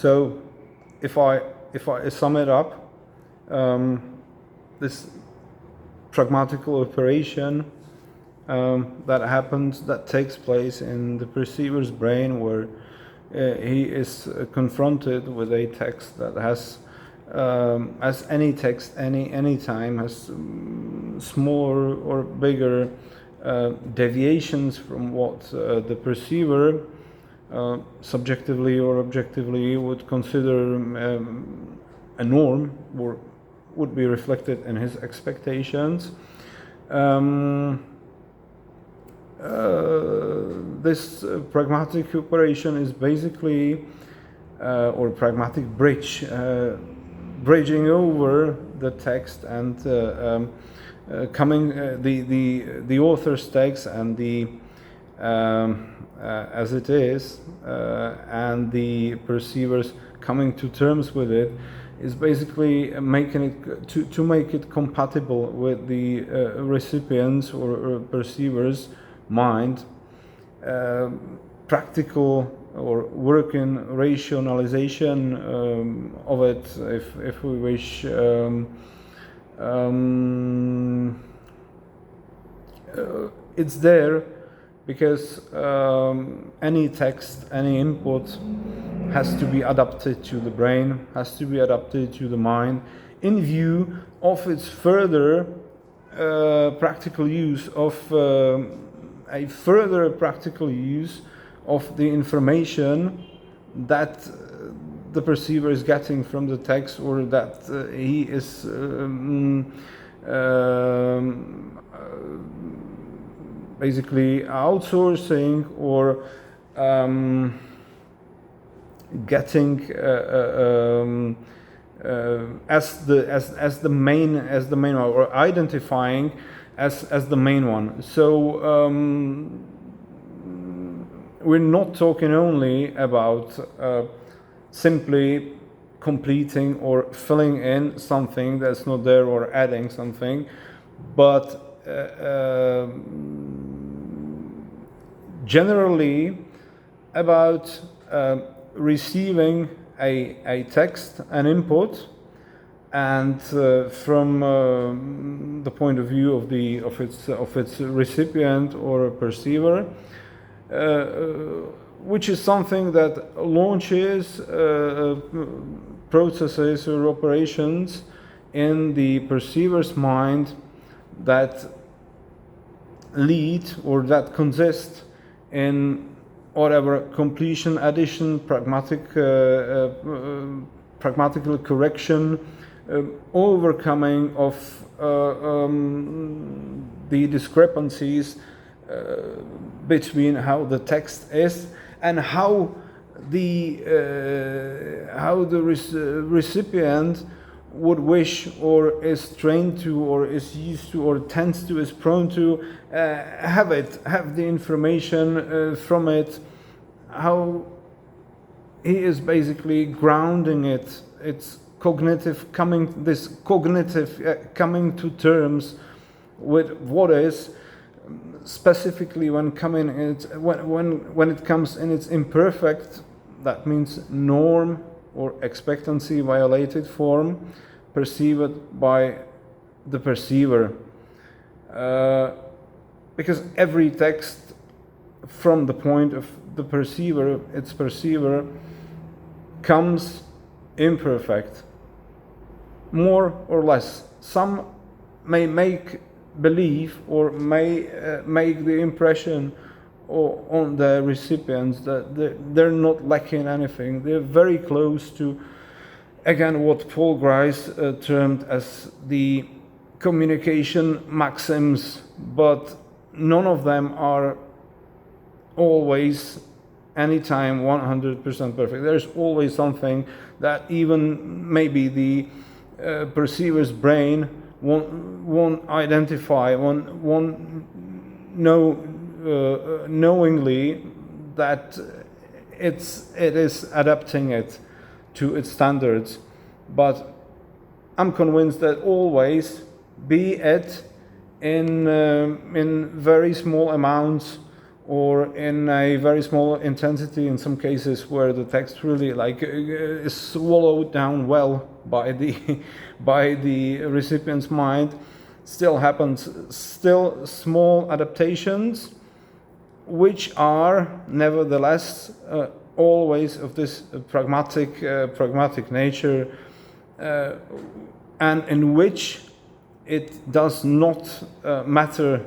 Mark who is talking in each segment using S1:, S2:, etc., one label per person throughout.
S1: So if I sum it up, this pragmatical operation that takes place in the perceiver's brain, where he is confronted with a text that has, as any text, any time, has smaller or bigger deviations from what the perceiver subjectively or objectively would consider a norm, or would be reflected in his expectations. This pragmatic operation is basically, or pragmatic bridge, bridging over the text and coming the author's text and the as it is, and the perceivers coming to terms with it, is basically making it to make it compatible with the recipient's or perceiver's mind. Practical or working rationalization of it, if we wish, it's there because any text, any input has to be adapted to the brain, has to be adapted to the mind in view of its further practical use of a further practical use of the information that the perceiver is getting from the text, or that he is basically outsourcing or getting as the main one, or identifying as the main one. So we're not talking only about simply completing or filling in something that's not there, or adding something, but generally about receiving a text, an input, and from the point of view of its recipient or perceiver, which is something that launches processes or operations in the perceiver's mind that lead, or that consist in whatever completion, addition, pragmatical correction, overcoming of the discrepancies between how the text is and how the recipient would wish, or is trained to, or is used to, or tends to, is prone to have the information from it, how he is basically grounding it, its cognitive coming to terms with what is, specifically when it comes in its imperfect, that means norm or expectancy violated form, perceived by the perceiver. Because every text, from the point of the perceiver, its perceiver, comes imperfect, more or less. Some may make believe, or may make the impression on the recipients that they're not lacking anything. They're very close to, again, what Paul Grice termed as the communication maxims, but none of them are always, anytime, 100% perfect. There's always something that even maybe the perceiver's brain won't identify, won't know knowingly that it is adapting it to its standards. But I'm convinced that always, be it in very small amounts or in a very small intensity in some cases where the text really is swallowed down well by the by the recipient's mind. Still happens, still small adaptations, which are nevertheless always of this pragmatic nature, and in which it does not matter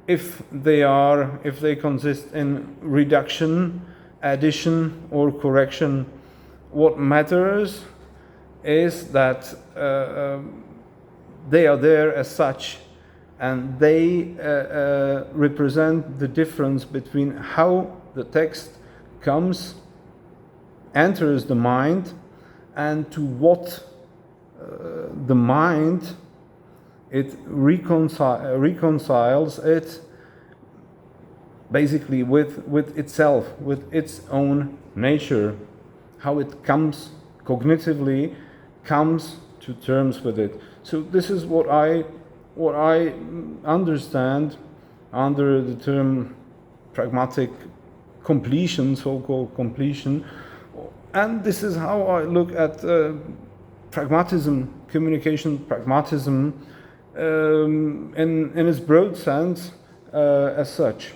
S1: if they consist in reduction, addition, or correction. What matters is that they are there as such, and they represent the difference between how the text enters the mind, and to what the mind it reconciles it basically with itself, with its own nature, how it cognitively comes to terms with it. So this is what I understand under the term pragmatic completion, so-called completion, and this is how I look at pragmatism, communication pragmatism, in its broad sense, as such.